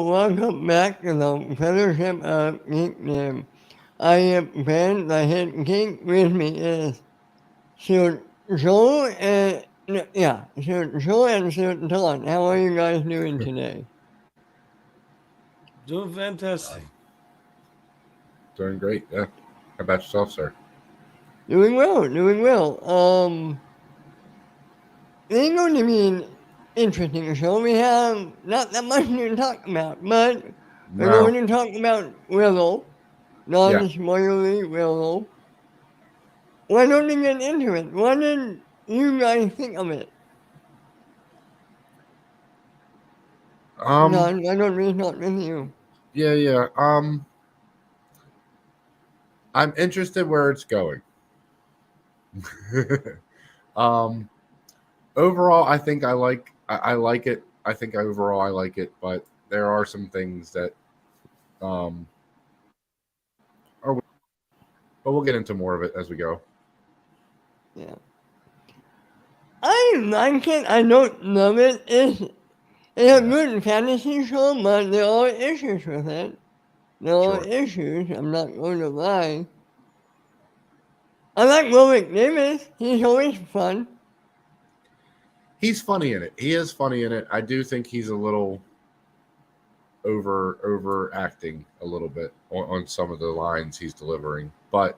welcome back to the Fellowship of Geekdom. I am Ben, the head geek. With me is Sir Joel and Sir Joel and Sir Don. How are you guys doing today? Doing fantastic. Doing great, yeah. How about yourself, sir? Doing well, doing well. It's going to be an interesting show. We have not that much to talk about, but we're No. going to talk about Willow, Yeah. non-spoilery Willow. Why don't we get into it? What did you guys think of it? Um, Don, why don't we start with you? yeah. I'm interested where it's going. um, overall, I think I like it. I think overall I like it, but there are some things that um are, but we'll get into more of it as we go. Yeah. I like it. I don't love it. It's a Yeah. good fantasy show, but there are issues with it. There are Sure. issues. I'm not going to lie. I like Warwick Davis. He's always fun. He's funny in it. He is funny in it. I do think he's a little overacting a little bit on some of the lines he's delivering, but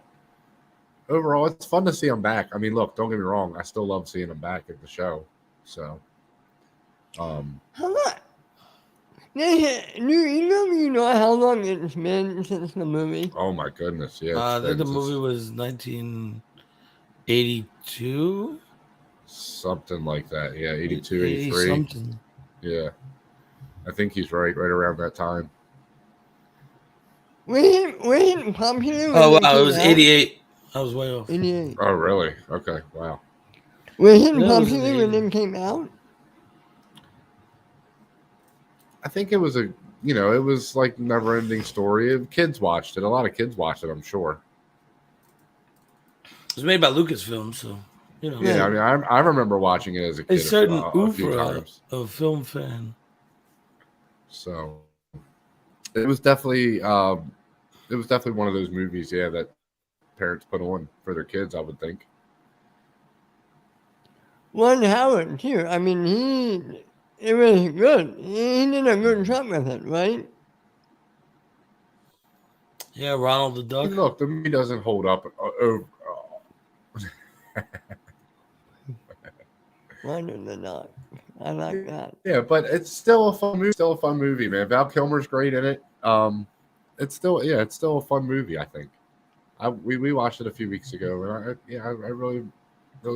overall, it's fun to see him back. I mean, look, don't get me wrong. I still love seeing him back at the show. So, How long? Do you know how long it's been since the movie? oh my goodness, yeah. I think the It's movie was 1982. something like that. Yeah, 82, 80 83. something. Yeah, I think he's right around that time. Was it popular when Oh it wow, it came was out? 88. I was way off. 88. Oh, really? Okay, wow. Was it Yeah, it was in popular the when 80s. it came out? I think it was it was like never ending story. Kids watched it. A lot of kids watched it, I'm sure. It was made by Lucasfilm, so you know. Yeah, I mean, I remember watching it as a A kid certain a few oeuvre times. of film fan. So it was definitely one of those movies, yeah, that parents put on for their kids, I would think. Ron Howard, too. I mean, it was good. He did a good job with it, right? Yeah, Ronald the Duck. Look, the movie doesn't hold up. Why did they not? I like that. Yeah, but it's still a fun movie. Still a fun movie, man. Val Kilmer's great in it. It's still a fun movie. I think. We watched it a few weeks ago, and I really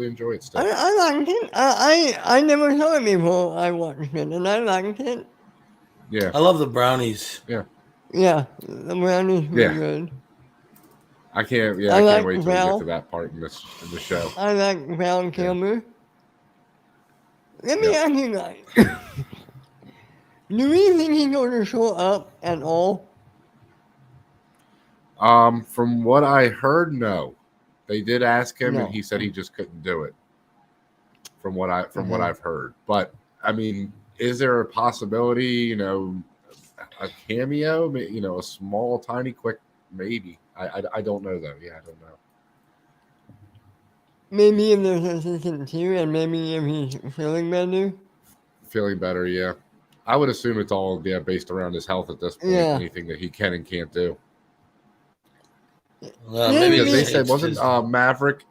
enjoy it still. I liked it. I never saw it before I watched it, and I liked it. Yeah, I love the brownies. yeah, Yeah, the brownies were Yeah. good. I can't. I Yeah, I can't like wait till we Val. get to that part in the show. I like Val Kilmer. Let me Yep. ask you guys. Do we think he's going to show up at all? From what I heard, no. They did ask him, No. and he said he just couldn't do it. From what Mhm. I've heard, but I mean, is there a possibility? A cameo? A small, tiny, quick, maybe. I don't know though. Yeah, I don't know. Maybe if there's a season 2, and maybe if he's feeling better. Feeling better, yeah. I would assume it's all based around his health at this point. Yeah. Anything that he can and can't do. Maybe Because they it's said wasn't just- Maverick.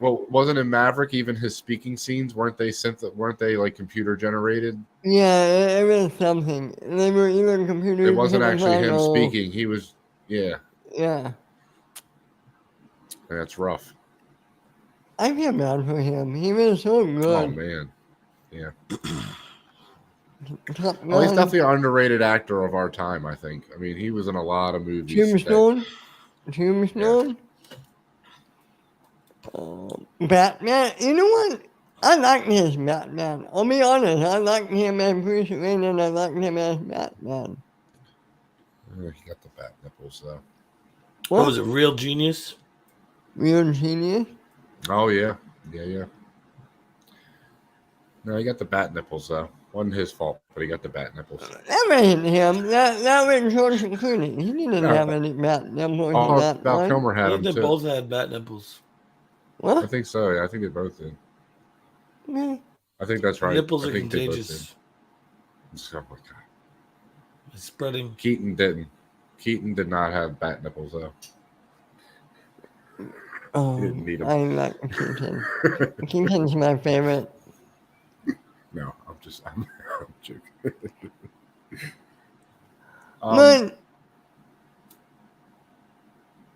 Well, wasn't in Maverick even his speaking scenes weren't they like computer generated? Yeah, it was something. They were either computers. It wasn't actually him or- speaking. He was, yeah, Yeah. that's rough. I feel bad for him. He was so Oh good. man, yeah. Top Oh, he's Gun, definitely an underrated actor of our time. I think. I mean, he was in a lot of movies. Tombstone. Batman. You know what? I like his Batman. I'll be honest. I like him as Bruce Wayne, and I like him as Batman. He got the bat nipples though. What was it? Real Genius? Real genius. Oh yeah. No, he got the bat nipples though. Wasn't his fault, but he got the bat nipples. That wasn't him. That was George Clooney. He didn't No. have any bat nipples in Oh, that Val one. Kilmer I had think him they too. both had bat nipples. I What? think so. Yeah, I think they both did. Yeah. I think that's right. Nipples I are think they both contagious. did. Oh my god. It's spreading. Keaton didn't. Keaton did not have bat nipples though. Oh, He didn't need 'em. I like Keaton. Keaton's my favorite. No, I'm joking. But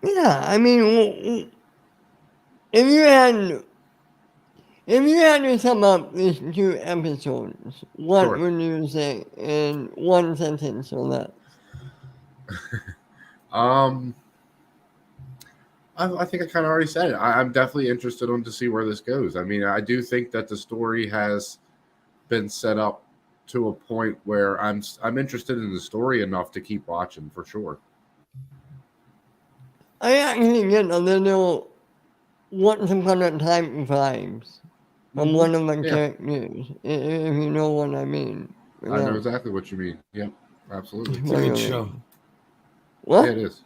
yeah, I mean, if you had to sum up these 2 episodes, what Sure. would you say in one sentence or less? I think I kind of already said it. I'm definitely interested to see where this goes. I mean, I do think that the story has been set up to a point where I'm interested in the story enough to keep watching for sure. I actually get a little Once Upon a Time vibes from one of the characters, if you know what I mean. I know exactly what you mean. Yep, absolutely. It's a good show. What? Yeah, it is.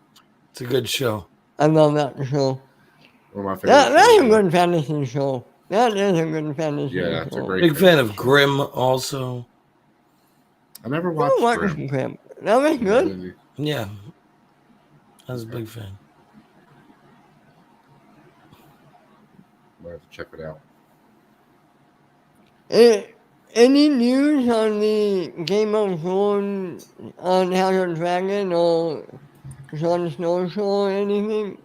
It's a good show. I love that show. One of my favorite That's shows, a good fantasy show. That is a good fantasy Yeah, show. that's a great Big fan fantasy of show. Grimm also. I never I watched watched Grimm. Grimm. That was good. Yeah. I was a big fan. I have to check it out. Any news on the Game of Thrones on House of Dragon or Jon Snow show or anything?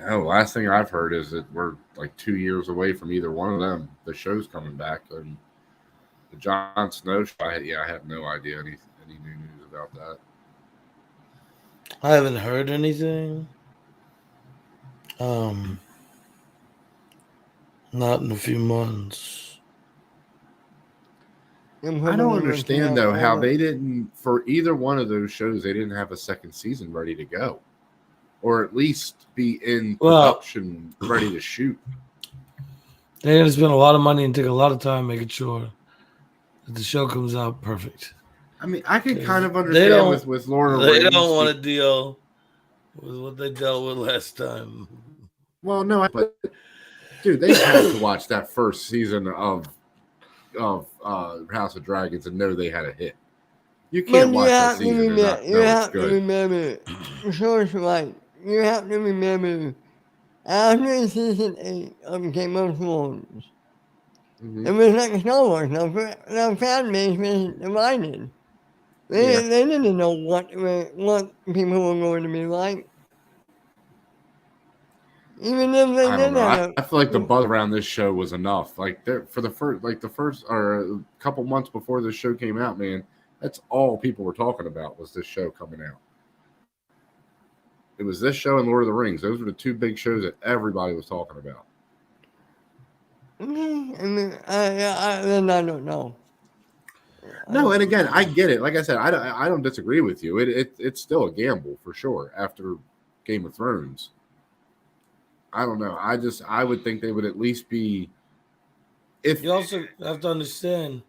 No, last thing I've heard is that we're like 2 years away from either one of them. The show's coming back, and the Jon Snow show. I have no idea any new news about that. I haven't heard anything. Not in a few months. I don't understand though how they didn't, for either one of those shows, they didn't have a second season ready to go, or at least be in production ready to shoot. They're gonna spend a lot of money and take a lot of time making sure that the show comes out perfect. I mean, I can kind of understand with Lord of the Rings. They don't want to deal with what they dealt with last time. Well, no, but dude, they had to watch that first season of House of Dragons and know they had a hit. You can't watch that season and not know it's good. Remember, George, right? You have to remember, after season 8 of Game of Thrones, it was like Star Wars. The fan base was divided. They didn't know what people were going to be like. Even if they did have, I feel like the buzz around this show was enough. Like for the first or a couple months before this show came out, man, that's all people were talking about was this show coming out. It was this show and Lord of the Rings. Those were the 2 big shows that everybody was talking about. I mean, I don't know. No, and again, I get it. Like I said, I don't disagree with you. It's still a gamble for sure after Game of Thrones. I don't know. I would think they would at least be. If you also have to understand,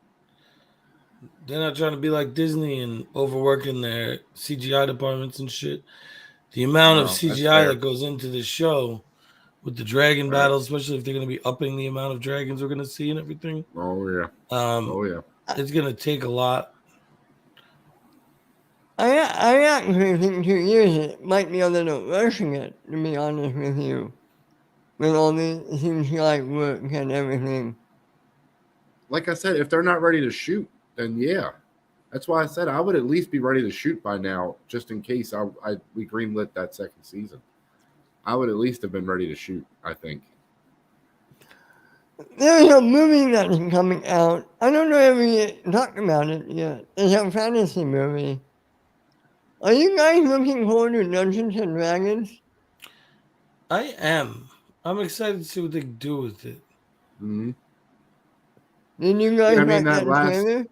they're not trying to be like Disney and overworking their CGI departments and shit. The amount of CGI that goes into the show with the dragon battles, especially if they're going to be upping the amount of dragons we're going to see and everything. Oh yeah. It's going to take a lot. I actually think 2 years it might be a little rushing it, to be honest with you. With all the CGI work and everything. Like I said, if they're not ready to shoot, then yeah. That's why I said I would at least be ready to shoot by now, just in case we greenlit that second season. I would at least have been ready to shoot, I think. There's a movie that's coming out. I don't know if we talked about it yet. It's a fantasy movie. Are you guys looking forward to Dungeons and Dragons? I am. I'm excited to see what they do with it. Mm-hmm. Did you guys like that trailer?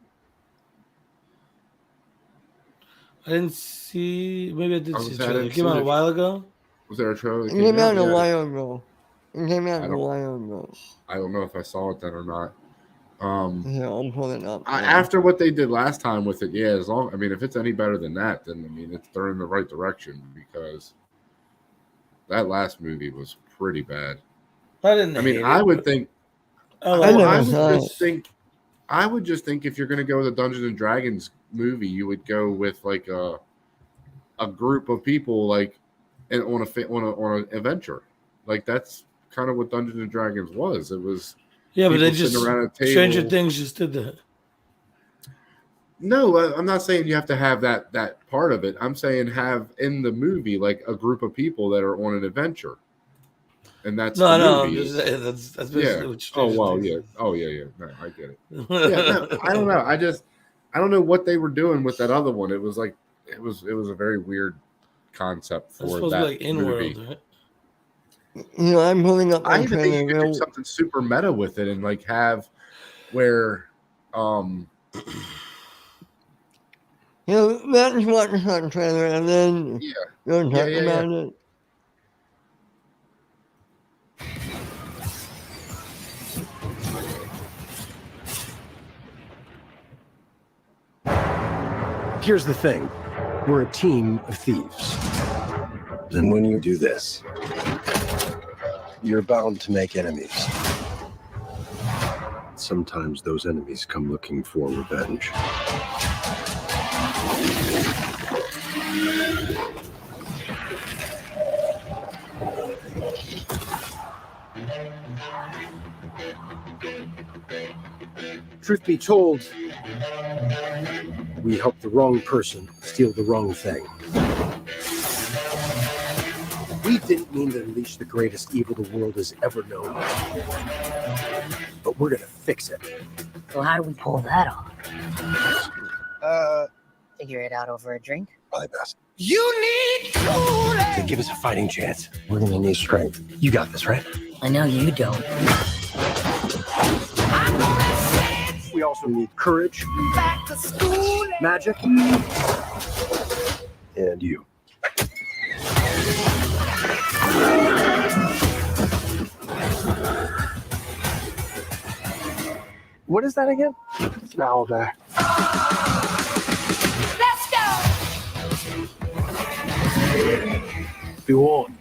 I didn't see. Maybe I did see a trailer. It came out a while ago. Was there a trailer? It came out a while ago. It came out a while ago. I don't know if I saw it then or not. Yeah, I'm pulling up. After what they did last time with it, yeah. If it's any better than that, then they're in the right direction because that last movie was pretty bad. I didn't hate I it, would but think. I never liked saw it. I would just think if you're going to go with a Dungeons and Dragons movie, you would go with like a group of people like on an adventure. Like that's kind of what Dungeons and Dragons was. It was Yeah, but people they sitting just around a table. Stranger Things just did that. No, I'm not saying you have to have that part of it. I'm saying have in the movie like a group of people that are on an adventure, and that's the No, I'm movie. just saying that's basically what Oh Stranger well, Things yeah. is. Oh yeah. No, I get it. Yeah. No, I don't know. I don't know what they were doing with that other one. It was like it was a very weird concept It's for supposed to that be like in movie. world, right? I'm pulling up I my even think you trailer. could do something super meta with it and like have where Let's watch the trailer and then you'll talk yeah. about it. Here's the thing. We're a team of thieves. And when you do this, you're bound to make enemies. Sometimes those enemies come looking for revenge. Truth be told, we helped the wrong person steal the wrong thing. We didn't mean to unleash the greatest evil the world has ever known. But we're gonna fix it. So how do we pull that off? Figure it out over a drink? Probably best. You need to give us a fighting chance. We're gonna need strength. You got this, right? I know you don't. We also need courage, magic, and you. What is that again? It's an owl bear. Let's go! Be warned.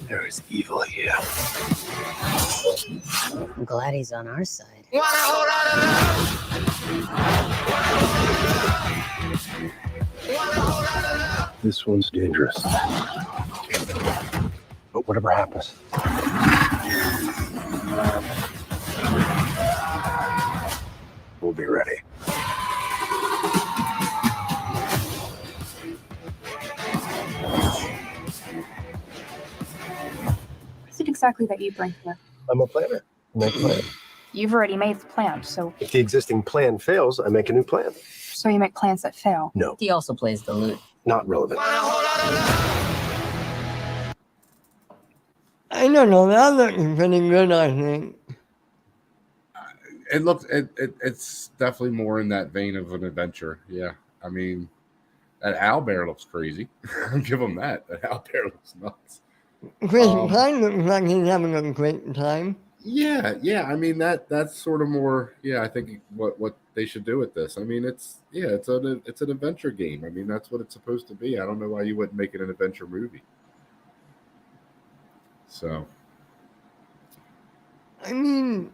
There is evil here. I'm glad he's on our side. This one's dangerous. But whatever happens, we'll be ready. What is it exactly that you bring here? I'm a planner. I make plans. You've already made the plan, so If the existing plan fails, I make a new plan. you make plans that fail. No, He also plays the lute. not relevant. I don't know. That looks pretty good, I think. It's definitely more in that vein of an adventure. Yeah. I mean, that owlbear looks crazy. I'll give him that. That owlbear looks nuts. Chris Pine looks like he's having a great time. Yeah. I mean that's sort of more. Yeah, I think what they should do with this. I mean, it's an adventure game. I mean, that's what it's supposed to be. I don't know why you wouldn't make it an adventure movie. So, I mean,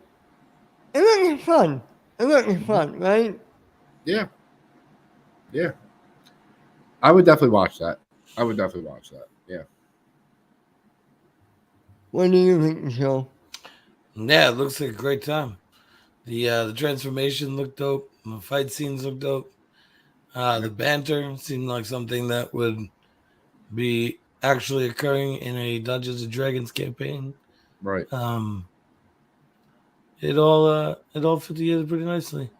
it looks fun. It looks fun, right? yeah. I would definitely watch that. Yeah. What do you think, Joe? Yeah, it looks like a great time. The transformation looked dope. The fight scenes looked dope. The banter seemed like something that would be actually occurring in a Dungeons and Dragons campaign. Right. It all fit together pretty nicely,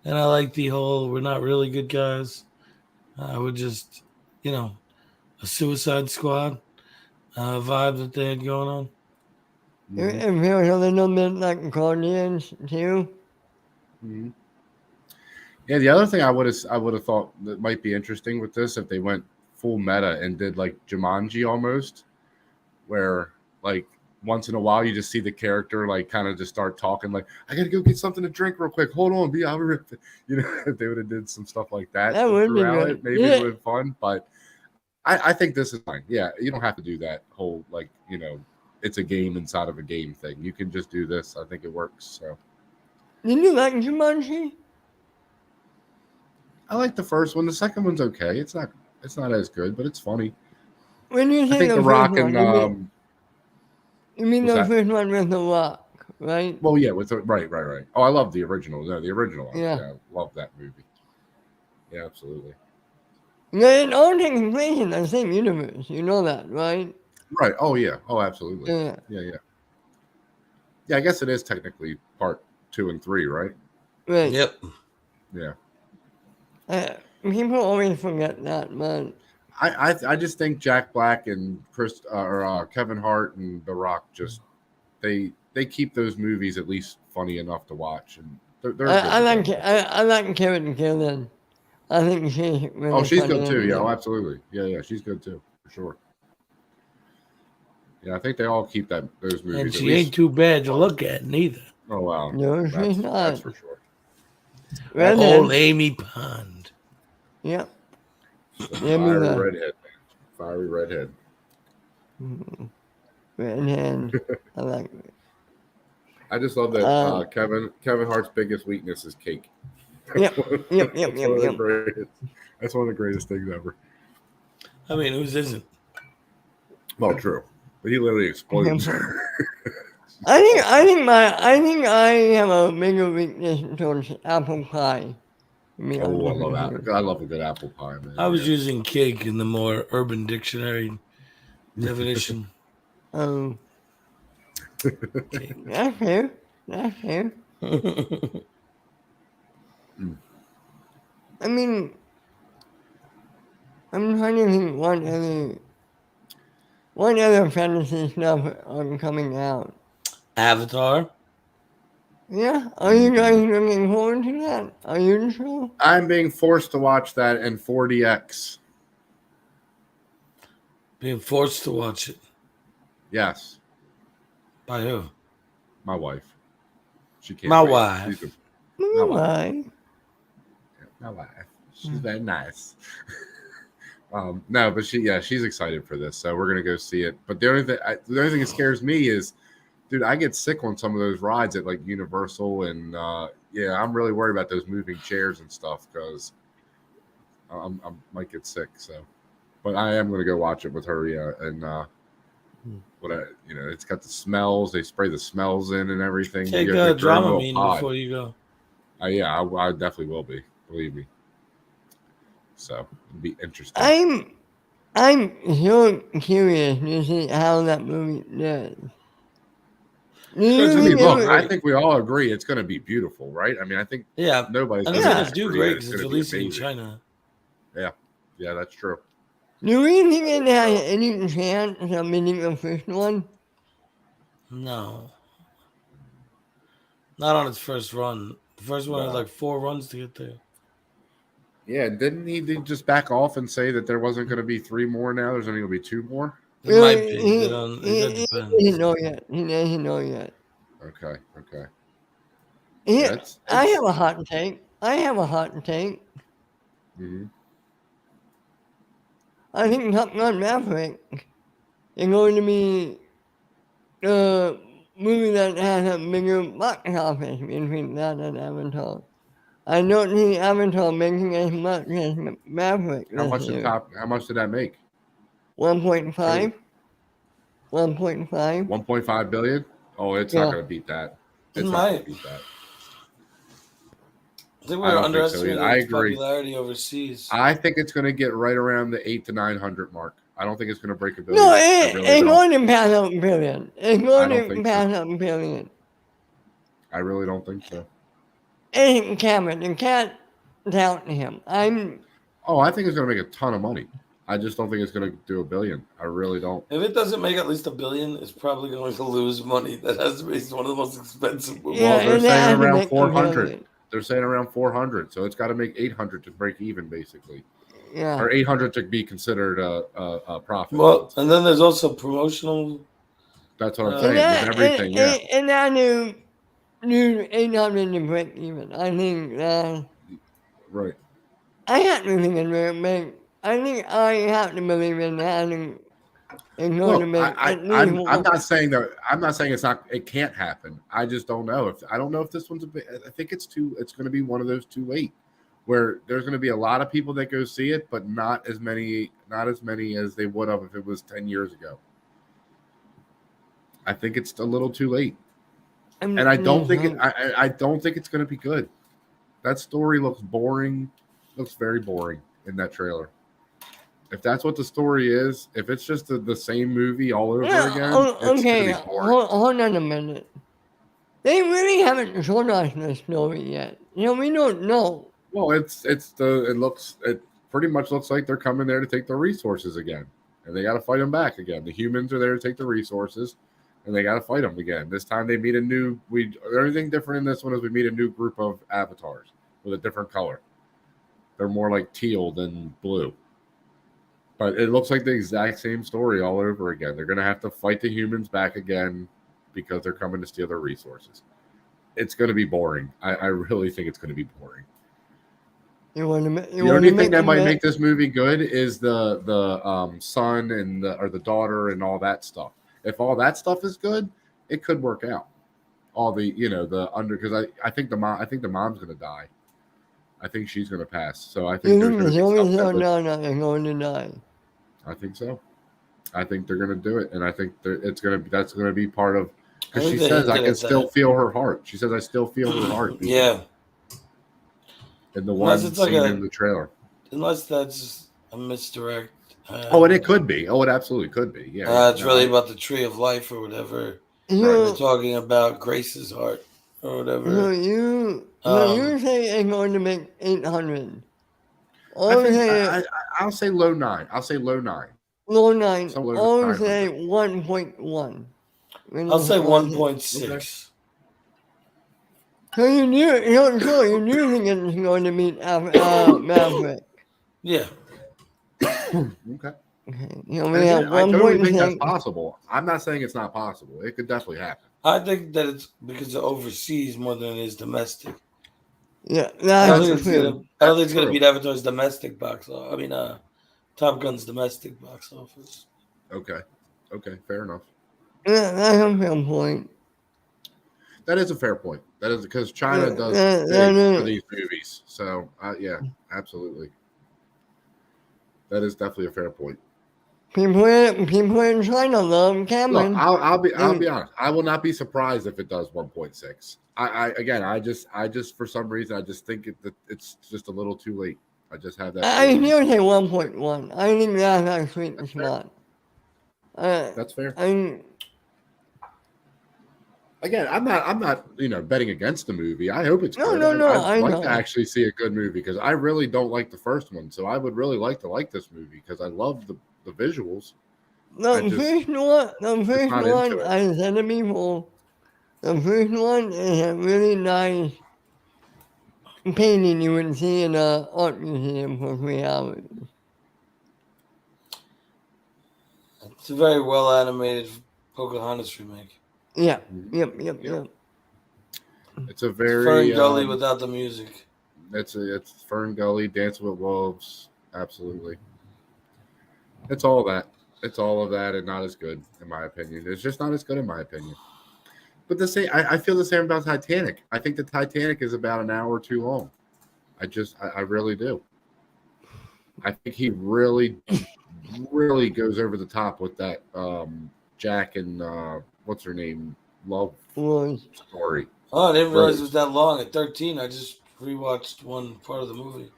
and I like the whole "we're not really good guys." We're just, a Suicide Squad vibe that they had going on. It feels a little bit like Guardians, too. Mm-hmm. Yeah, the other thing I would have thought that might be interesting with this if they went full meta and did like Jumanji almost, where like once in a while you just see the character like kind of just start talking like, I gotta go get something to drink real quick. Hold on, I'll be right back. You know, if they would have did some stuff like that would be throughout good. it, maybe it would have been fun. But I think this is fine. Yeah, you don't have to do that whole like, you know, it's a game inside of a game thing. You can just do this. I think it works. So Did you like Jumanji? I like the first one. The second one's okay. It's not as good, but it's funny. When you I say think the The first Rock one, and you mean what's the that? first one with The Rock, right? well, yeah, with the, right. Oh, I love the original. No, the original one. Yeah. Yeah, I love that movie. Yeah, absolutely. It all takes place in the same universe. You know that, right? Right. Oh yeah. Oh, absolutely. Yeah. Yeah, I guess it is technically part 2 and 3, right? Right. Yep. Yeah. People always forget that, man. I just think Jack Black and Kevin Hart and The Rock just they keep those movies at least funny enough to watch, and they're I good. like Karen Gillan. I think she's really Oh, she's funny good too. in Yeah, it. oh, absolutely. Yeah, she's good too, for sure. Yeah, I think they all keep those movies. And at she least ain't too bad to look at neither. Oh wow. No, she's not. That's for sure. Redhead. Old Amy Pond. Yep. Fiery redhead. Redhead. I like it. I just love that Kevin Hart's biggest weakness is cake. Yep. That's one of the greatest things ever. I mean, whose isn't? Well, true, but he literally explodes. I think I have a bigger weakness towards apple pie. I love apple. I love a good apple pie, man. I was using cake in the more Urban Dictionary definition. Oh. Cake. That's fair. I mean, I'm trying to think what other fantasy stuff are coming out. Avatar. Yeah, are you guys looking forward to that? Are you sure? I'm being forced to watch that in 4DX. Being forced to watch it. Yes, By who? my wife. She can't. My wait. wife. Why? My wife. She's very nice. No, but she's excited for this, so we're gonna go see it. But the only thing that scares me is, dude, I get sick on some of those rides at like Universal, and I'm really worried about those moving chairs and stuff because I might get sick. So, but I am gonna go watch it with her. Yeah, and it's got the smells. They spray the smells in and everything. Take You have a your own little Dramamine pod. before you go. I definitely will be. Believe me. So it'll be interesting. I'm so curious to see how that movie does. I think we all agree it's going to be beautiful, right? I mean, I think nobody's and going it's to going to do great because it's releasing in China. Yeah, that's true. Do we think it has any chance of beating the first one? No. Not on its first run. The first one had like 4 runs to get there. Yeah, didn't he just back off and say that there wasn't going to be 3 more now? There's only going to be 2 more? It might be. He doesn't know yet. He doesn't know yet. Okay. I have a hot take. Mm-hmm. I think Top Gun Maverick is going to be the movie that has a bigger box office between that and Avatar. I don't see Avatar making as much as Maverick. How much did that make? 1.5. 1.5. 1.5 billion? Oh, it's not going to beat that. It might. I think we're underestimating its popularity overseas. I think it's going to get right around the 800 to 900 mark. I don't think it's going to break a billion. No, it's going to pass up a billion. It's going to pass up a billion. I really don't think so. And Cameron, you can't doubt him. I think it's going to make a ton of money. I just don't think it's going to do a billion. I really don't. If it doesn't make at least a billion, it's probably going to lose money. That has to be one of the most expensive movies. Well, they're saying around 400. They're saying around 400, so it's got to make 800 to break even, basically. Yeah. Or 800 to be considered a profit. Well, and then there's also promotional That's what I'm And saying. that, With everything, yeah. and I knew 800 to break even. I think Right. I have to think I think I have to believe in having and going to Look, make at least I'm not saying that. I'm not saying it can't happen. I just don't know if I don't know if this one's a bit. I think it's going to be one of those too late, where there's going to be a lot of people that go see it, but not as many as they would have if it was 10 years ago. I think it's a little too late, and I don't think I don't think it's going to be good. That story looks boring. Looks very boring in that trailer. If that's what the story is, if it's just the same movie all over again, it's okay, going to be boring. hold on a minute. They really haven't shown us the story yet. We don't know. Well, it pretty much looks like they're coming there to take the resources again, and they got to fight them back again. The humans are there to take the resources, and they got to fight them again. This time they meet everything different in this one is we meet a new group of avatars with a different color. They're more like teal than blue. But it looks like the exact same story all over again. They're going to have to fight the humans back again because they're coming to steal their resources. It's going to be boring. I really think it's going to be boring. The only thing that might make this movie good is the son and the daughter and all that stuff. If all that stuff is good, it could work out. All the because I think the mom's going to die. I think she's going to pass. So I think they're going to die. I think so. I think they're going to do it, and I think that's going to be part of because she says I can still feel her heart. She says I still feel her heart. Yeah. And the one scene in the trailer. Unless that's a misdirect. And it could be. Oh, it absolutely could be. Yeah. It's really about the tree of life or whatever. They're talking about Grace's heart or whatever. So you say it's going to make 800. I'll say low 9. I'll say low 9. Low 9. I'll say 1.1. I'll say 1.6. So you knew think it's going to meet Maverick. Yeah. Okay. We have I totally think that's possible. I'm not saying it's not possible. It could definitely happen. I think that it's because of overseas more than it is domestic. Yeah, I don't think it's going to beat Avatar's domestic box office. I mean, Top Gun's domestic box office. Okay, fair enough. Yeah, that's a fair point. That is a fair point. That is because China does big for these movies. So, yeah, absolutely. That is definitely a fair point. People in China love Cameron. Look, I'll be honest. I will not be surprised if it does 1.6. I just for some reason I just think it's just a little too late. I just have that. I still say 1.1. I think that's actually the spot. That's fair. Again, I'm not betting against the movie. I hope it's good. No. I'd like to actually see a good movie because I really don't like the first one. So I would really like to like this movie because I love the visuals. The first one, I said to people, the first one is a really nice painting you would see in an art museum for 3 hours. It's a very well animated Pocahontas remake. Yeah. Yep. It's a very Fern Gully without the music. It's Fern Gully, Dance with Wolves, absolutely. It's all that. It's all of that and not as good, in my opinion. It's just not as good, in my opinion. But I feel the same about Titanic. I think the Titanic is about an hour too long. I really do. I think he really, really goes over the top with that Jack and what's her name? Love story. Oh, I didn't realize it was that long. At 13, I just rewatched one part of the movie.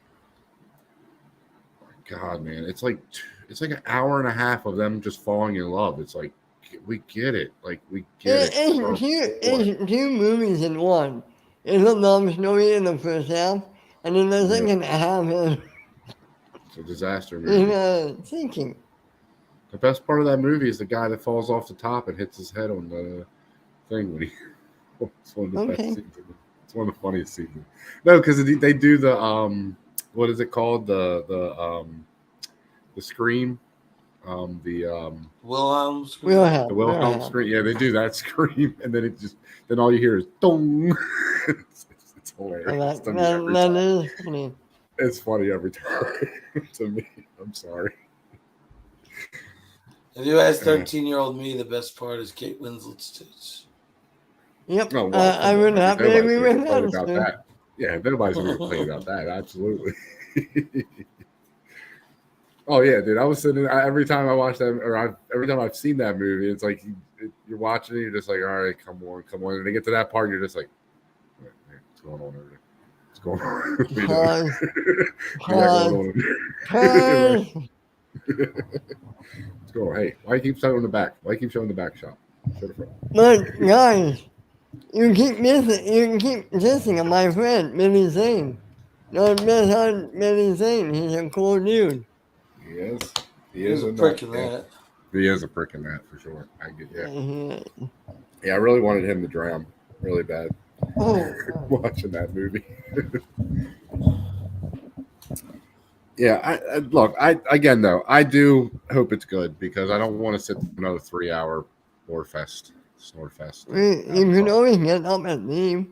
God, man, it's like an hour and a half of them just falling in love. It's like we get it. Like we get it. It's 2 movies in one. It's a love story in the first half, and then the second half is it's a disaster movie. Thinking. The best part of that movie is the guy that falls off the top and hits his head on the thing when he. It's one of the best scenes. It's one of the funniest scenes. No, because they do the what is it called? The scream. Wilhelm We'll scream. have. The We'll Wilhelm have. scream. Yeah, they do that scream, and then all you hear is dong. It's hilarious That, to me every that time. is funny. It's funny every time to me. I'm sorry. If you ask 13-year-old me, the best part is Kate Winslet's tits. Yep. Oh well, I come on. would have to Nobody's agree gonna with complain that. about Stu. that. Yeah, nobody's gonna complain about that. Absolutely. Oh yeah, dude. I was sitting every time I watch that, every time I've seen that movie, it's like you're watching it, you're just like, all right, come on. And they get to that part, you're just like, what's going on over there? What's going on? What are you doing? Pause. What you got going on? Pause. What's going on? Hey, why you keep showing the back? Why you keep showing the back shot? Show the front. But guys, you keep dissing on my friend Billy Zane. Don't miss on Billy Zane. He's a cool dude. He is. He He's is a a prick nut. in Yeah. that. He is a prick in that for sure. I get Yeah. Yeah, I really wanted him to drown really bad. Oh, Watching that movie. Yeah, look. Again though, I do hope it's good because I don't want to sit through another 3-hour snore fest. you can always get up and leave.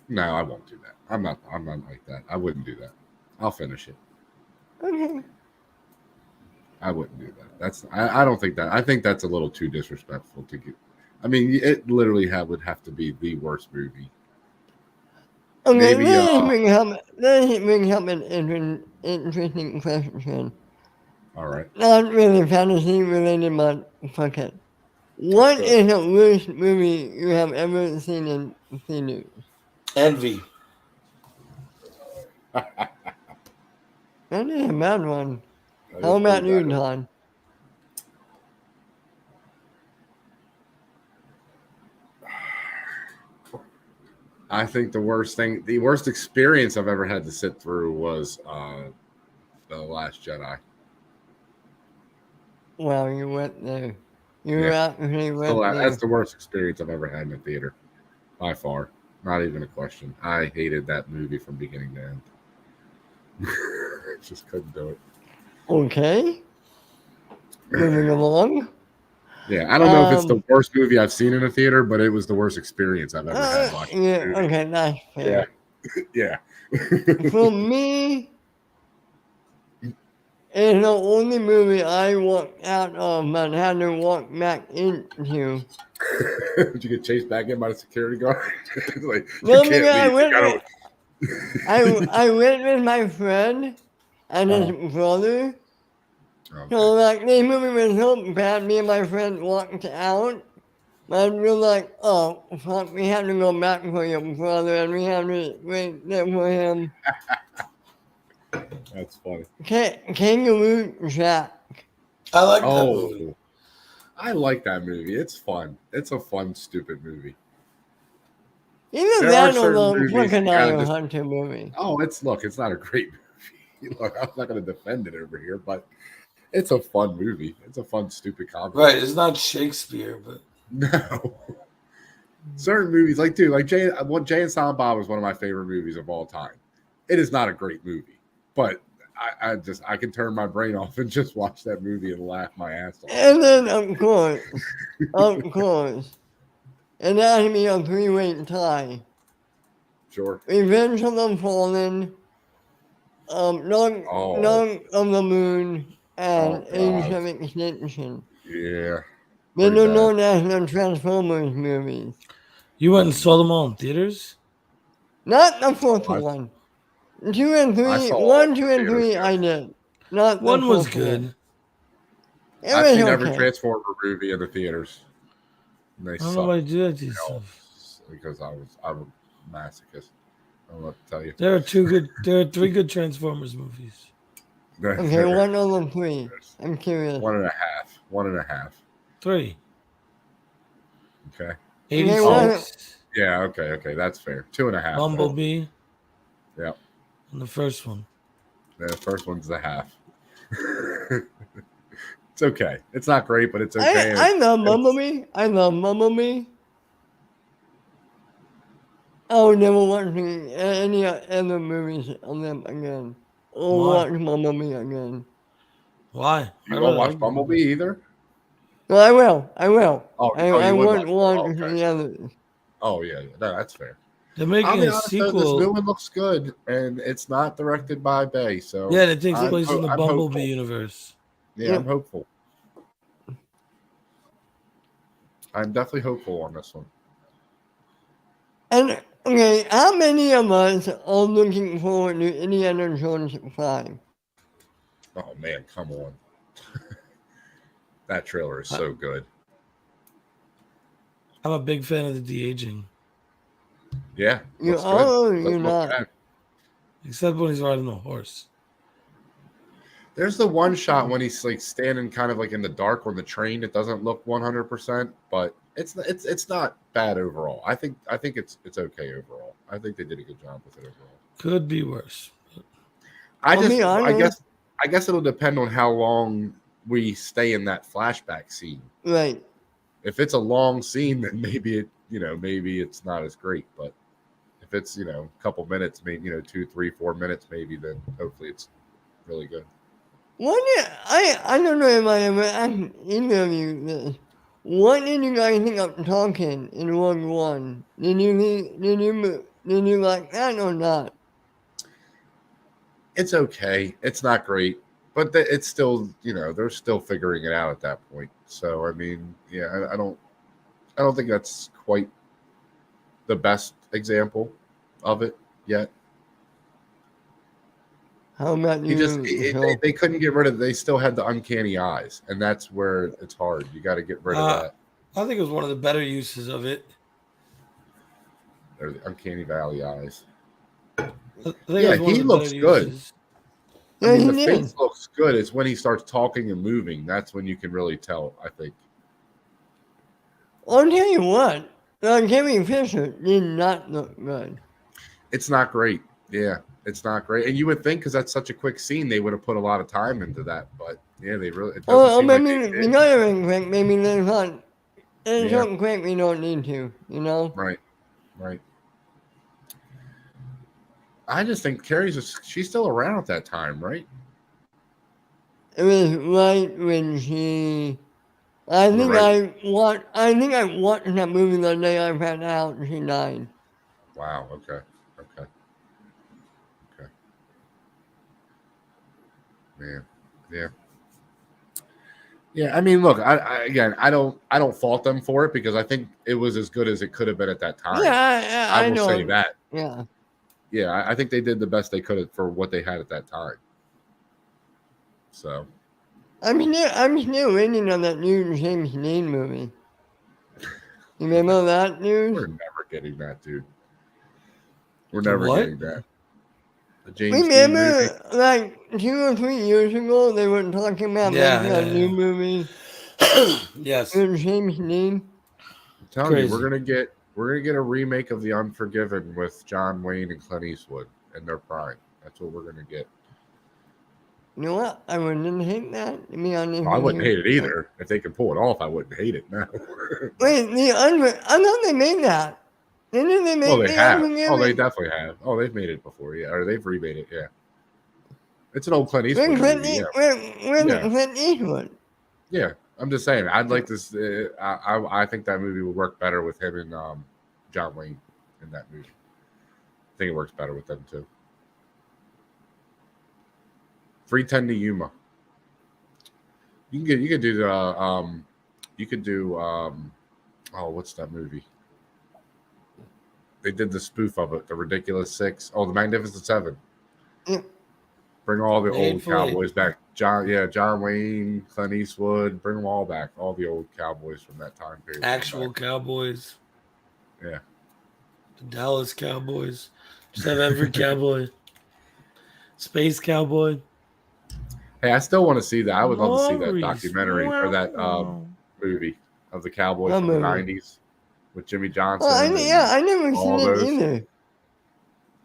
No, I won't do that. I'm not like that. I wouldn't do that. I'll finish it. Okay. I wouldn't do that. I don't think that. I think that's a little too disrespectful to get. I mean, it literally would have to be the worst movie. Okay, Maybe, let's bring up an interesting question. All right. Not really fantasy related, but fuck it. What is the worst movie you have ever seen in theaters? Envy. That is a bad one. That How is about pretty you, bad. Don? I think the worst experience I've ever had to sit through was The Last Jedi. Wow, you went there. You Yeah. actually went there. That's the worst experience I've ever had in a theater, by far. Not even a question. I hated that movie from beginning to end. Just couldn't do it. Okay. Moving along. Yeah, I don't know if it's the worst movie I've seen in a theater, but it was the worst experience I've ever had watching. Yeah, okay, that's fair. Yeah. For me, it's the only movie I walked out of but had to walk back into. Did you get chased back in by the security guard? Like, No, you can't because leave. I went with my friend and his brother. Okay. So, like, this movie was so bad, me and my friend walked out. And we're like, oh, fuck, we have to go back for your brother, and we have to wait there for him. That's funny. Kangaroo Jack. I like that movie. I like that movie. It's fun. It's a fun, stupid movie. Even There are that or certain the movies you Crocodile gotta just- Hunter movie. Oh, it's not a great movie. Look, I'm not going to defend it over here, but it's a fun movie. It's a fun, stupid comedy. Right, it's not Shakespeare, but No. Certain movies, like Jay and Silent Bob is one of my favorite movies of all time. It is not a great movie, but I can turn my brain off and just watch that movie and laugh my ass off. And then, of course, it has to be a three-way tie. Sure. Revenge of the Fallen, Dawn of the Moon, and Age of Extinction. Yeah. They're Pretty bad. known as the Transformers movies. you went and saw them all in theaters? Not the fourth one. 2 and 3, saw 1, all 2, the and 3, theaters, I did. Not the One was fourth good. one. It I've was seen every okay. Transformer movie in the theaters. And they I don't know why you suck. do that to yourself. Because I'm a masochist. I don't know what to tell you. There are 3 good Transformers movies. Okay, 1 of them 3. I'm curious. 1.5. 3. Okay. 86. Yeah, okay. That's fair. 2.5. Bumblebee. Yeah. And the first one. The first one's the half. It's okay. It's not great, but it's okay. I love Bumblebee. I would never watch any other movies of them again. Or Why? watch Bumblebee again. Why? You won't watch Bumblebee either? Well, I will. I will. Oh, I you would wouldn't watch want okay. the other. Oh yeah, no, that's fair. They're I'll making be a honest though, this sequel. new one looks good, and it's not directed by Bay, so Yeah, it takes I'm place in the I'm Bumblebee hopeful. universe. Yeah, Yep. I'm hopeful. I'm definitely hopeful on this one. And okay, how many of us are looking forward to Indiana Jones 5? Oh man, come on. That trailer is so good. I'm a big fan of the de-aging. Yeah, You looks are good. or Doesn't you're look not? bad. Except when he's riding a horse. There's the one shot when he's like standing kind of like in the dark on the train. It doesn't look 100%, but it's not bad overall. I think it's okay overall. I think they did a good job with it overall. Could be worse. I honest. guess it'll depend on how long we stay in that flashback scene. Right. If it's a long scene, then maybe it's not as great. But if it's a couple minutes, maybe 2, 3, 4 minutes, maybe, then hopefully it's really good. I don't know if I ever asked either of you this. What did you guys think of talking in Rogue One? Did you like that or not? It's okay. It's not great, but it's still they're still figuring it out at that point. So I mean, yeah, I don't think that's quite the best example of it yet. How about you? They couldn't get rid of. They still had the uncanny eyes, and that's where it's hard. You got to get rid of that. I think it was one of the better uses of it. They're the uncanny valley eyes. Yeah, he looks good. Yeah, I mean, the face looks good. It's when he starts talking and moving. That's when you can really tell, I think. I'll tell you what. Jimmy Fisher did not look good. It's not great. Yeah, it's not great. And you would think because that's such a quick scene, they would have put a lot of time into that. But yeah, they really. It doesn't seem maybe like they did. another quick. Maybe they're not. It's so quick. We don't need to. Right. I just think she's still around at that time, right? It was right when she. I think I watched that movie the day I found out she died. Wow. Okay. Man. Yeah. Yeah. I mean, look. I don't fault them for it because I think it was as good as it could have been at that time. Yeah, I will say that. Yeah. Yeah, I think they did the best they could for what they had at that time. So. I'm still waiting on that new James Dean movie. You remember that news? We're never getting that, dude. We're never getting that. The James Remember, Dean like 2 or 3 years ago, they were talking about making a new movie. Yes. With James Dean. I'm telling you, we're gonna get a remake of The Unforgiven with John Wayne and Clint Eastwood in their prime. That's what we're gonna get. You know what? I wouldn't hate that. I wouldn't hate it either. If they could pull it off, I wouldn't hate it. No. Wait, I thought they made that. Didn't they make they have. Unforgiven? Oh, they definitely have. Oh, they've made it before, yeah. Or they've remade it, yeah. It's an old Clint Eastwood movie, yeah. Clint Eastwood? Yeah, I'm just saying. I'd like to. I think that movie would work better with him and John Wayne in that movie. I think it works better with them too. 310 to Yuma. You could do what's that movie? They did the spoof of it, the Ridiculous Six. Oh, the Magnificent Seven. Yeah. Bring all the old cowboys back. John Wayne, Clint Eastwood. Bring them all back. All the old cowboys from that time period. Actual cowboys. Yeah. The Dallas Cowboys. Just have every cowboy. Space Cowboy. Hey, I still want to see that. I would love to see that documentary or that movie of the Cowboys from the 90s with Jimmy Johnson. I never seen it either.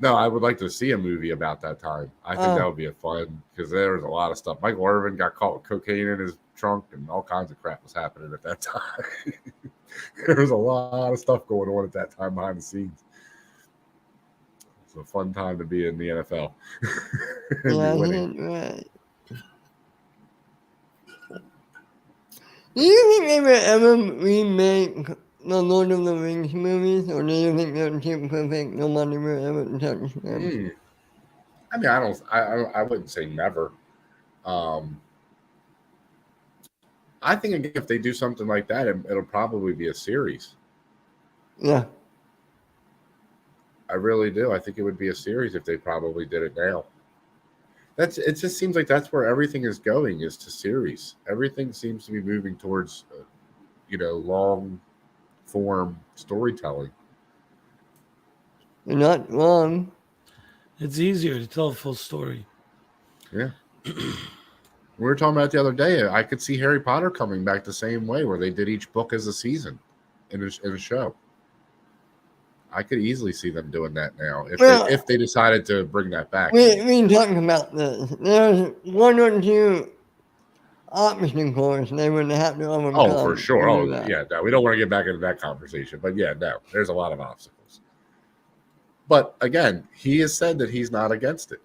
No, I would like to see a movie about that time. I think that would be a fun because there was a lot of stuff. Michael Irvin got caught with cocaine in his trunk and all kinds of crap was happening at that time. There was a lot of stuff going on at that time behind the scenes. It's a fun time to be in the NFL. Yeah, right. Do you think they will ever remake the Lord of the Rings movies, or do you think they're too perfect, nobody will ever touch them? I mean, I wouldn't say never. I think again, if they do something like that, it'll probably be a series. Yeah. I really do. I think it would be a series if they probably did it now. It just seems like that's where everything is going, is to series. Everything seems to be moving towards, long form storytelling. You're not wrong. It's easier to tell a full story. Yeah. We were talking about it the other day. I could see Harry Potter coming back the same way, where they did each book as a season in a show. I could easily see them doing that now if they decided to bring that back. We talked about this. There's one or two obstacles they would have to overcome. Oh, for sure. Oh, yeah. No, we don't want to get back into that conversation. But yeah, no, there's a lot of obstacles. But again, he has said that he's not against it.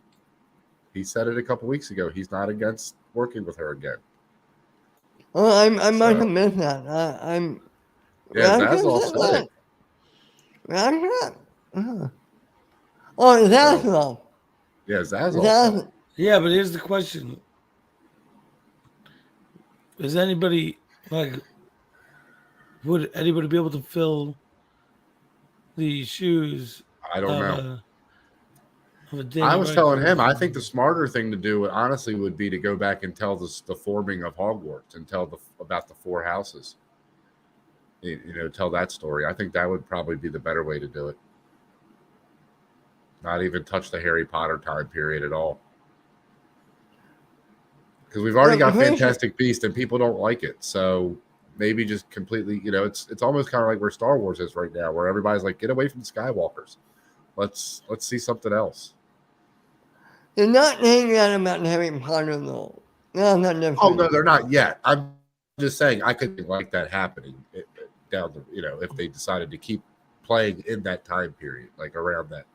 He said it a couple weeks ago. He's not against working with her again. Oh, I might have missed that. Yeah, Zaslav said it. Oh, Zaslav. Yeah, Zaslav. Yeah, but here's the question. Is anybody, would anybody be able to fill the shoes? I don't know. I was telling him, I think the smarter thing to do, honestly, would be to go back and tell the forming of Hogwarts and tell about the four houses. Tell that story. I think that would probably be the better way to do it. Not even touch the Harry Potter time period at all. Because we've already got Fantastic Beast and people don't like it. So maybe just completely, it's almost kind of like where Star Wars is right now, where everybody's like, get away from the Skywalkers. Let's see something else. They're not saying that about Harry Potter, though. No, not different. Oh, no, they're not yet. I'm just saying I could like that happening down the, if they decided to keep playing in that time period, like around that,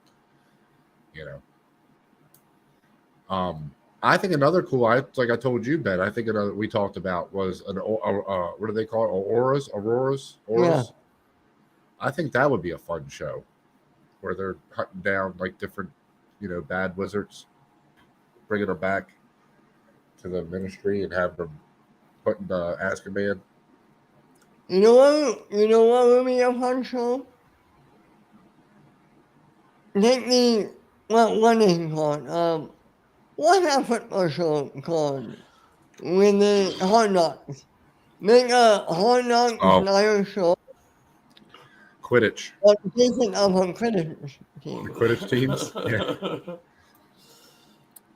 I think another cool, like I told you, Ben, I think another we talked about was what do they call it? Auroras. Yeah. I think that would be a fun show where they're hunting down like different, bad wizards, bringing them back to the ministry and have them put in Azkaban. You know what would be a fun show? Take the what is it called? What's that football show called? When the Hard Knocks. Make a Hard Knocks style show. Quidditch. But taking up on Quidditch teams. The Quidditch teams? Yeah.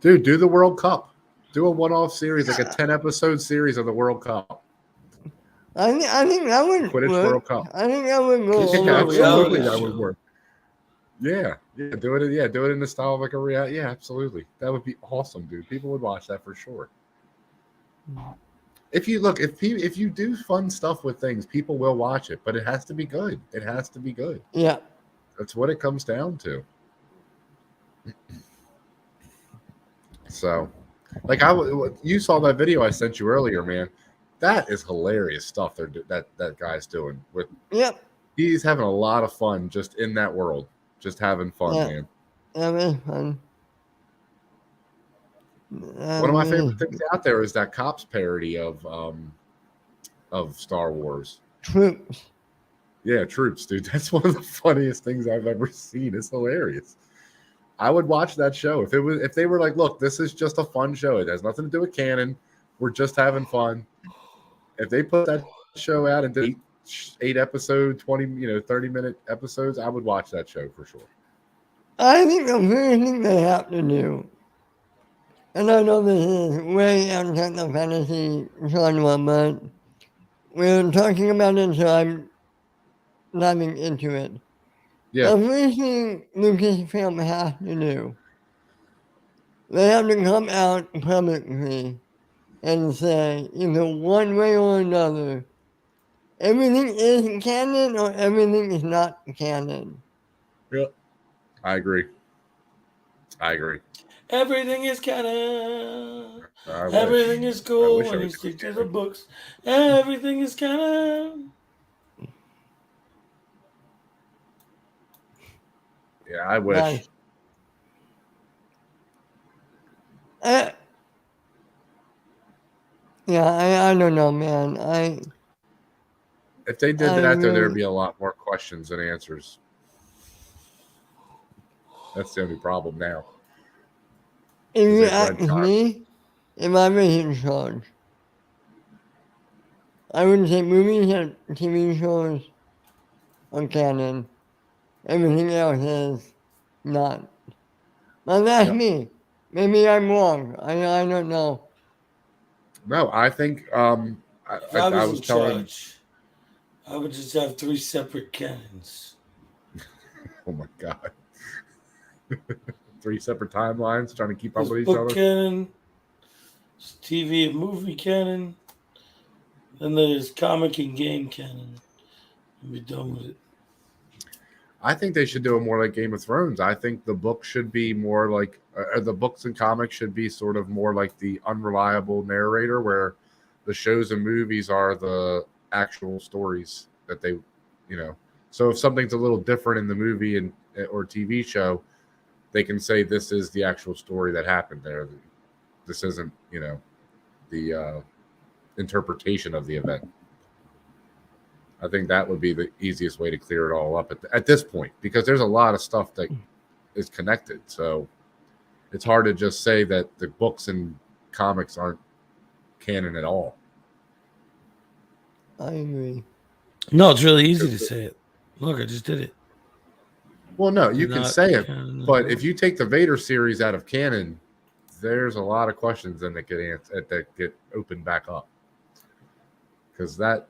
Dude, do the World Cup. Do a one-off series, like a 10-episode series of the World Cup. I think that would Quidditch work. World Cup. I think that would go. Absolutely, that would work. Yeah, do it in the style of like a reality. Yeah, absolutely. That would be awesome, dude. People would watch that for sure. If you do fun stuff with things, people will watch it, but it has to be good. It has to be good. Yeah. That's what it comes down to. So, like you saw that video I sent you earlier, man. That is hilarious stuff that guy's doing. Yep. He's having a lot of fun just in that world. Just having fun, man. That is fun. One of my favorite things out there is that Cops parody of Star Wars. Troops. Yeah, Troops, dude. That's one of the funniest things I've ever seen. It's hilarious. I would watch that show if they were like, look, this is just a fun show. It has nothing to do with canon. We're just having fun. If they put that show out and did 8 episode, 20, 30-minute episodes, I would watch that show for sure. I think the first thing they have to do, and I know this is way outside the fantasy genre, but we're talking about it, so I'm diving into it. Yeah. The first thing Lucasfilm has to do, they have to come out publicly and say, either one way or another, everything is canon or everything is not canon. Yep. I agree. Everything is canon. I wish. Everything is I cool wish when it you was stick to the canon. books. Everything is canon. Yeah, I wish. Nice. Uh, yeah, I don't know, man. If they did I that, though, there'd really, be a lot more questions than answers. That's the only problem now. if you They've ask retconned. me, if I was in charge, I would say movies and TV shows are canon. Everything else is not. But that's Yep. me. Maybe I'm wrong. I don't know. No, I think If I I was was in telling. charge, I would just have 3 separate canons. Oh my god, 3 separate timelines trying to keep up There's with each book other. canon, there's TV and movie canon, then there's comic and game canon. And be done with it. I think they should do it more like Game of Thrones. I think the book should be more like the books and comics should be sort of more like the unreliable narrator, where the shows and movies are the actual stories that they, you know. So if something's a little different in the movie and or TV show, they can say this is the actual story that happened there. This isn't, the interpretation of the event. I think that would be the easiest way to clear it all up at this point, because there's a lot of stuff that is connected. So it's hard to just say that the books and comics aren't canon at all. I agree. No, it's really easy to say it. Look, I just did it. Well, no, you They're can not say it, canon at but all. if you take the Vader series out of canon, there's a lot of questions then that get opened back up, because that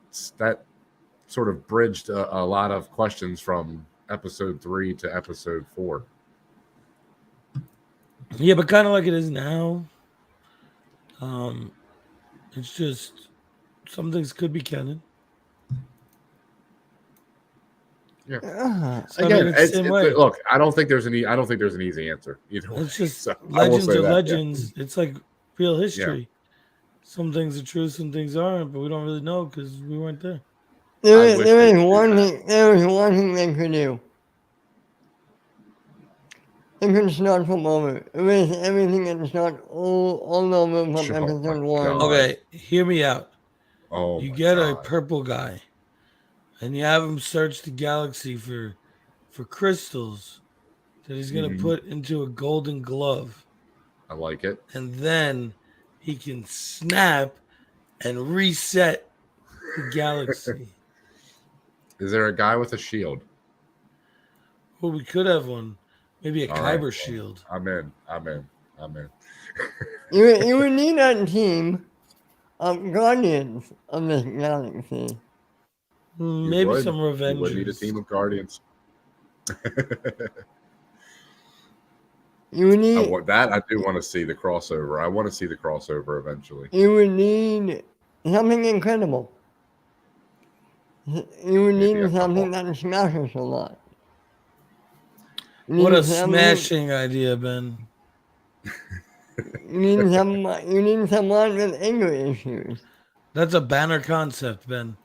sort of bridged a lot of questions from episode 3 to episode 4. Yeah, but kind of like it is now. It's just some things could be canon. Yeah. So, I Again, mean, it's the same way. look, I don't think there's an easy answer either way. It's just So I will legends say are that, legends. It's like real history. Some things are true, some things aren't, but we don't really know because we weren't there. There, wish there they is could do one that. thing. There is one thing they could do. They could start from over. Erase everything and start all over from Oh my episode 1. God. Okay, hear me out. Oh You my get a God. purple guy, and you have him search the galaxy for crystals that he's gonna Mhm. put into a golden glove, I like it. and then he can snap and reset the galaxy. Is there a guy with a shield? Well, we could have one, maybe a All right, kyber well, shield. I'm in. You would need a team of guardians of this galaxy. Maybe some You would Revengers. need a team of guardians. You would need. I do want to see the crossover. I want to see the crossover eventually. You would need something incredible. You would Maybe need a something couple. that smashes a lot. You What need a something- smashing idea, Ben. You need someone with anger issues. That's a banner concept, Ben.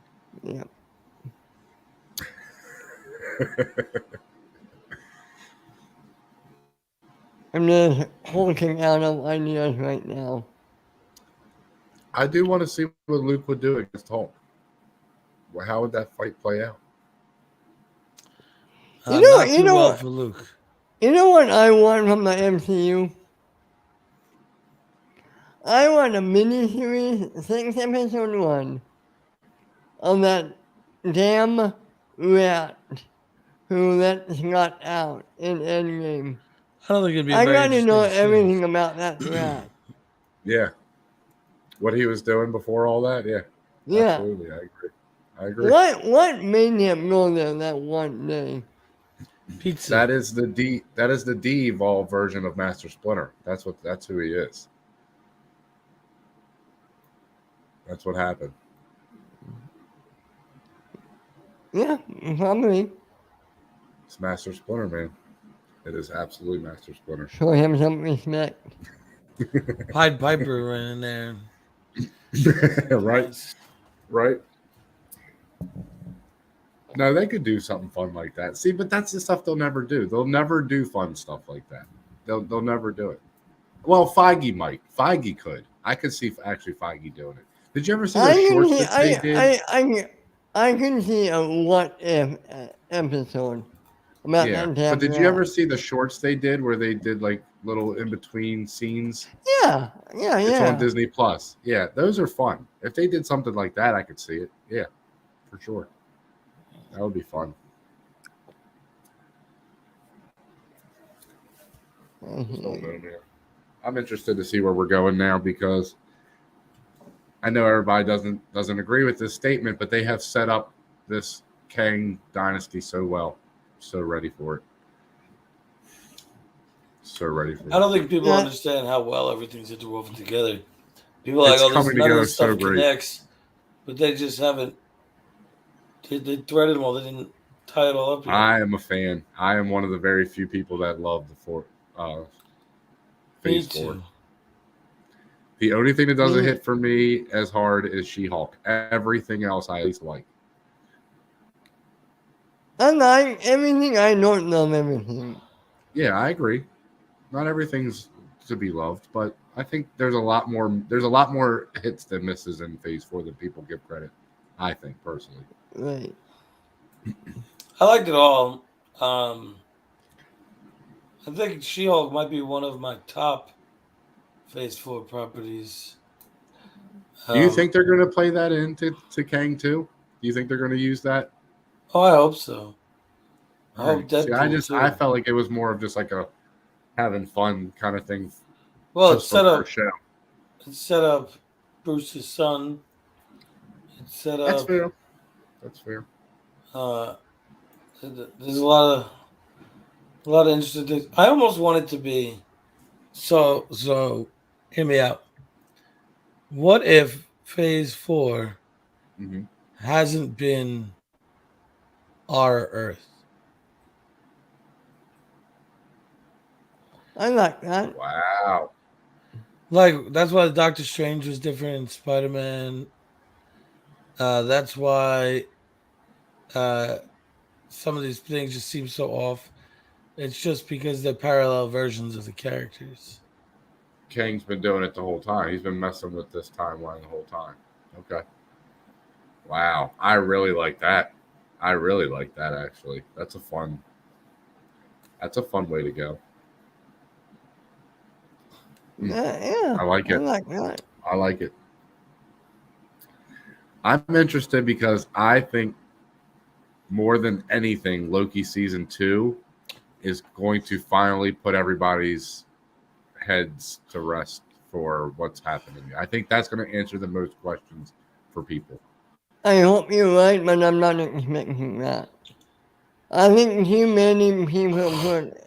Yeah. I'm just hulking out of ideas right now. I do want to see what Luke would do against Hulk. Well, how would that fight play out? Not you too know well what? for Luke. You know what I want from the MCU? I want a miniseries, 6-episode one, of that damn rat who let Scott out in Endgame. I don't think it'd be a I very got to know interesting series. everything about that rat. Yeah. What he was doing before all that? Yeah. Yeah. Absolutely. I agree. What made him go there that one day? Pizza. That is the de-evolved version of Master Splinter. That's who he is. That's what happened. Yeah, probably. It's Master Splinter, man. It is absolutely Master Splinter. Show him some respect. Pied Piper ran in there. Right, Nice. right. No, they could do something fun like that. See, but that's the stuff they'll never do. They'll never do fun stuff like that. They'll never do it. Well, Feige might. Feige could. I could see actually Feige doing it. Did you ever see I those can shorts see, that they did? I can see a what if episode about Yeah, that but did happening. you ever see the shorts they did where they did like little in between scenes? Yeah, yeah, It's on yeah. Disney Plus. Yeah, those are fun. If they did something like that, I could see it. Yeah, for sure. That would be fun. Just don't know, man. I'm interested to see where we're going now because I know everybody doesn't agree with this statement, but they have set up this Kang dynasty so well. So ready for it. So ready for it. I don't think people Yeah. understand how well everything's interwoven together. People are like, It's oh, this coming none of together this stuff so great. connects, but they just haven't. They threaded them all. They didn't tie it all up yet. I am a fan. I am one of the very few people that love the Phase 4. too. The only thing that doesn't Me- hit for me as hard is She-Hulk. Everything else I at least like. I like everything. I don't love everything. Yeah, I agree. Not everything's to be loved, but I think there's a lot more hits than misses in Phase 4 than people give credit. I think personally. Right. I liked it all. I think She-Hulk might be one of my top Phase 4 properties. Do you think they're going to play that into Kang too? Do you think they're going to use that? Oh, I hope so. I hope Alright. Deadpool See, I too. felt like it was more of just like a having fun kind of thing. Well, just for their show. It set up Bruce's son. It set That's up. fair. That's fair. There's a lot of interesting things. I almost want it to be so. Hear me out. What if Phase 4 Mm-hmm. hasn't been our Earth? I like that. Wow. Like that's why Doctor Strange was different in Spider-Man. That's why some of these things just seem so off. It's just because they're parallel versions of the characters. Kang's been doing it the whole time. He's been messing with this timeline the whole time. Okay. Wow. I really like that. I really like that actually. That's a fun way to go. Yeah. I like it. I like that. I like it. I'm interested because I think more than anything, Loki season 2 is going to finally put everybody's heads to rest for what's happening. I think that's going to answer the most questions for people. I hope you're right, but I'm not expecting that. I think too many people put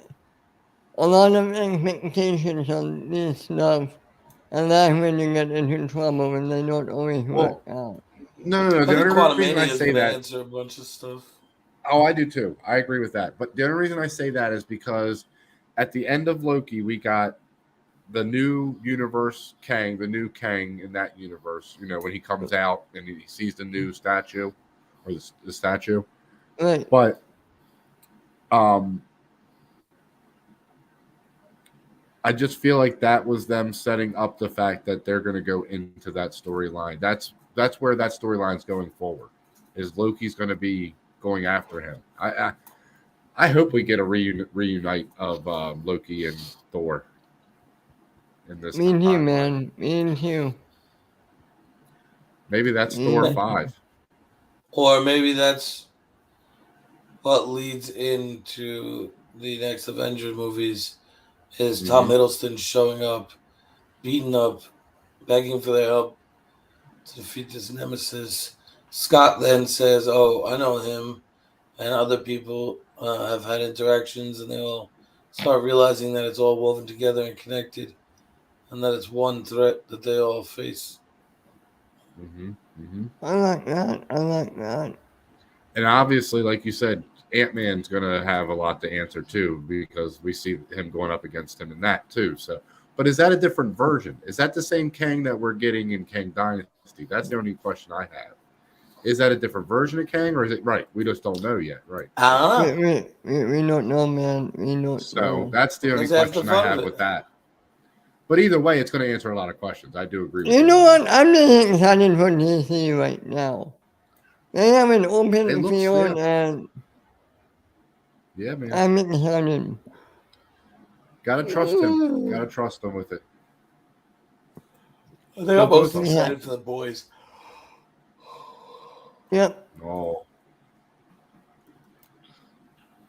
a lot of expectations on this stuff, and that's when you get into trouble when they don't always work out. No. I The think only reason I Quantumania is say going to that. answer a bunch of stuff. Oh, I do too. I agree with that. But the only reason I say that is because at the end of Loki, we got the new universe Kang, the new Kang in that universe. You know, when he comes out and he sees the new statue or the statue. Right. But I just feel like that was them setting up the fact that they're going to go into that storyline. That's where that storyline's going forward. Is Loki's going to be going after him? I hope we get a reunite of Loki and Thor in this. Me too, timeline. man. Me too. Maybe that's Thor 5. Or maybe that's what leads into the next Avengers movies is Tom Hiddleston showing up, beaten up, begging for their help to defeat this nemesis. Scott then says, oh, I know him, and other people have had interactions, and they all start realizing that it's all woven together and connected, and that it's one threat that they all face. I like that. And obviously, like you said, Ant-Man's going to have a lot to answer too, because we see him going up against him in that too. So But is that a different version? Is that the same Kang that we're getting in Kang Dynasty? That's the only question I have. Is that a different version of Kang, or is it right? We just don't know yet, right? I don't know. We don't know, man. We don't So know. that's the only Let's have to question I have vote with it. that. But either way, it's going to answer a lot of questions. I do agree with You you. know what? I'm just excited for DC right now. They have an It open looks, field, yeah. and Yeah, man. I'm excited. Gotta trust him. Gotta trust him with it. I think I'm most both- excited for the boys. Yep, Oh,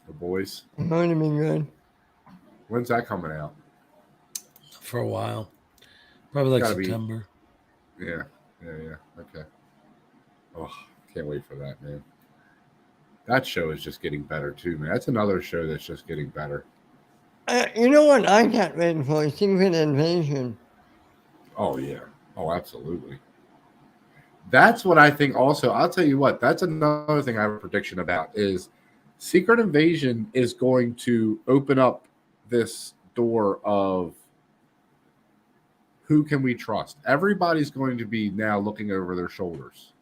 the boys. it's going to be good. When's that coming out? For a while. Probably like Gotta be- September. Yeah. Okay. Oh, can't wait for that, man. That show is just getting better too, man. That's another show that's just getting better. You know what I can't wait for? Secret Invasion. Oh yeah. Oh, absolutely. That's what I think also. I'll tell you what, that's another thing I have a prediction about is Secret Invasion is going to open up this door of who can we trust? Everybody's going to be now looking over their shoulders.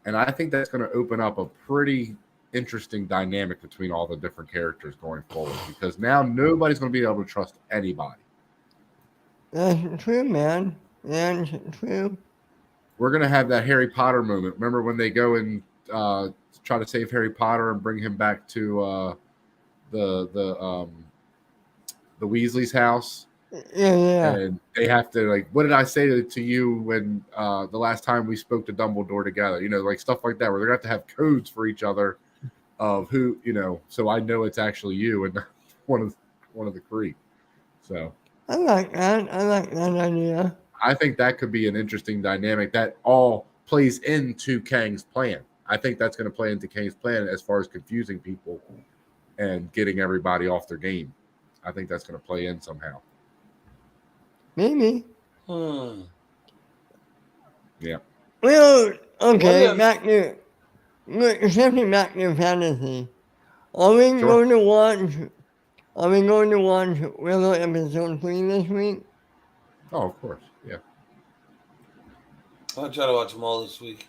And I think that's going to open up a pretty interesting dynamic between all the different characters going forward because now nobody's going to be able to trust anybody. That's true, man. That's true. We're going to have that Harry Potter moment. Remember when they go and try to save Harry Potter and bring him back to the Weasley's house? Yeah. And they have to like, what did I say to you when the last time we spoke to Dumbledore together? You know, like stuff like that, where they're going to have to have codes for each other of who, you know, so I know it's actually you and one of the Kree. So I like that. I like that idea. I think that could be an interesting dynamic that all plays into Kang's plan. I think that's going to play into Kang's plan as far as confusing people and getting everybody off their game. I think that's going to play in somehow. Maybe. Yeah. Well, okay, What if- back to shifting back to fantasy. Are we going to watch Willow episode 3 this week? Oh, of course. Yeah. I'll try to watch them all this week.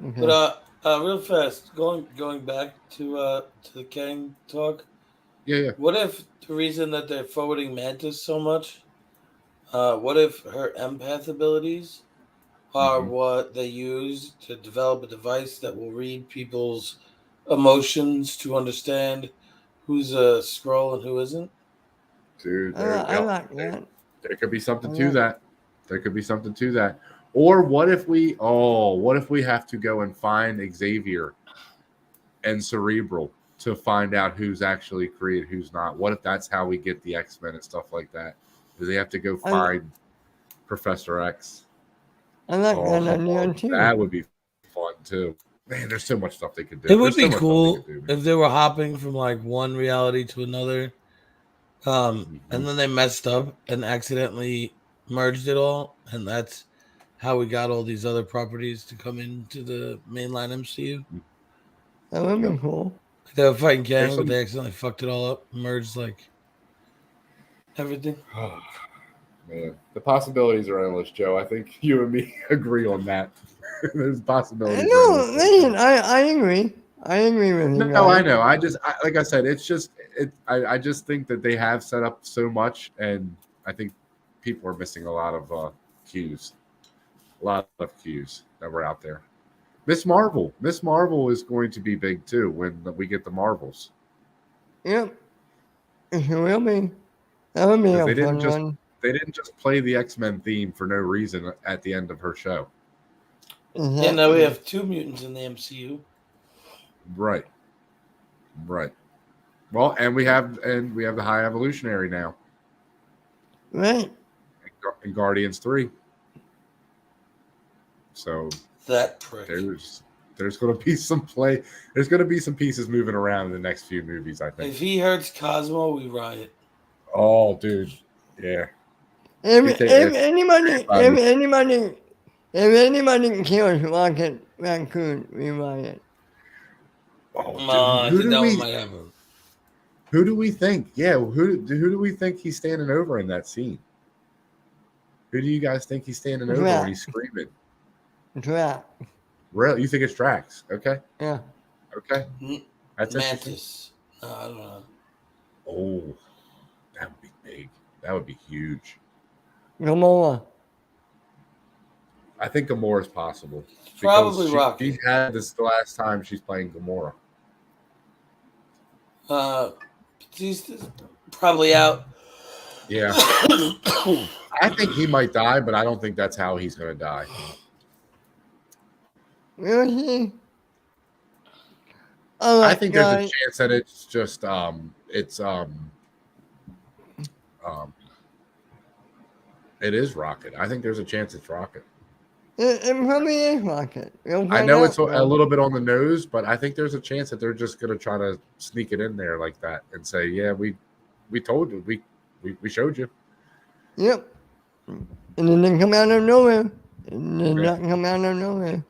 Okay. But real fast, going back to the Kang talk. Yeah. What if the reason that they're forwarding Mantis so much? What if her empath abilities are what they use to develop a device that will read people's emotions to understand who's a Skrull and who isn't? Dude, I like that. there could be something to that. There could be something to that. Or what if we have to go and find Xavier and Cerebral to find out who's actually Kree and who's not? What if that's how we get the X-Men and stuff like that? Do they have to go find Professor X? I like that idea too. That would be fun too. Man, there's so much stuff they could do. It would There's be so much stuff cool they could do, man. if they were hopping from like one reality to another, and then they messed up and accidentally merged it all, and that's how we got all these other properties to come into the mainline MCU. That would be cool. They were fighting Kang, but they accidentally fucked it all up, merged like everything. Man, the possibilities are endless, Joe. I think you and me agree on that. There's possibilities. No, listen, I agree. I agree with you. No, I know. Like I said, it's just I just think that they have set up so much, and I think people are missing a lot of cues. A lot of cues that were out there. Miss Marvel is going to be big too when we get the Marvels. Yep. It will be. That would be a fun one. They didn't just play the X-Men theme for no reason at the end of her show. Exactly. And now we have 2 mutants in the MCU. Right. Well, and we have the High Evolutionary now. Right. In Guardians 3. So that prick. There's going to be some play. There's going to be some pieces moving around in the next few movies, I think. If he hurts Cosmo, we riot. Oh, dude. Yeah. If anybody kills Rocket Raccoon, we riot. Oh, dude, I think that one might happen. Who do we think? Yeah, who do we think he's standing over in that scene? Who do you guys think he's standing over when he's screaming? Drax. Really? You think it's Drax? Okay. Yeah. Okay. That's interesting. Mantis. No, I don't know. Oh, that would be big. That would be huge. Gamora. I think Gamora is possible. Probably Rocket. She had this the last time she's playing Gamora. She's probably out. Yeah. I think he might die, but I don't think that's how he's going to die. Really? I think there's a chance that it's just it is Rocket. I think there's a chance it's Rocket. It probably is Rocket. I know it's a little bit on the nose, but I think there's a chance that they're just going to try to sneak it in there like that and say, "Yeah, we told you, we showed you." Yep. And then they come out of nowhere. And then not come out of nowhere.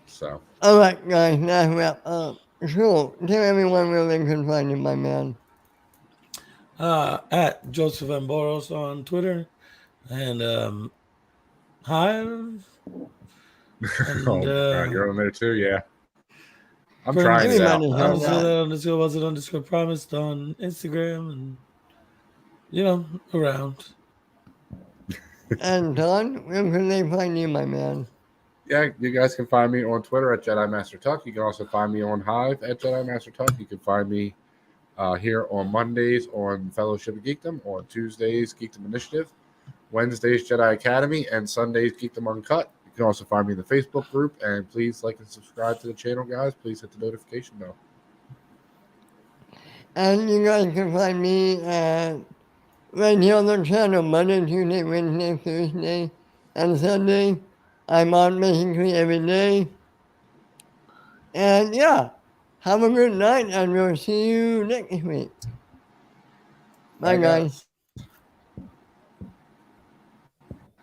So. All right, guys, now wrap up. So, tell everyone where they can find you, my man. At Joseph M. Boros on Twitter. And Hive. And, oh, God, you're on there too, yeah. I'm Prince trying it out. underscore promised on Instagram and around. And Don, where can they find you, my man? Yeah, you guys can find me on Twitter at Jedi Master Tuck. You can also find me on Hive at Jedi Master Tuck. You can find me here on Mondays on Fellowship of Geekdom, on Tuesdays Geekdom Initiative, Wednesdays Jedi Academy, and Sundays Geekdom Uncut. You can also find me in the Facebook group, and please like and subscribe to the channel, guys. Please hit the notification bell. And you guys can find me right here on the channel, Monday, Tuesday, Wednesday, Thursday, and Sunday. I'm on basically every day. And yeah, have a good night, and we'll see you next week. Bye, guys.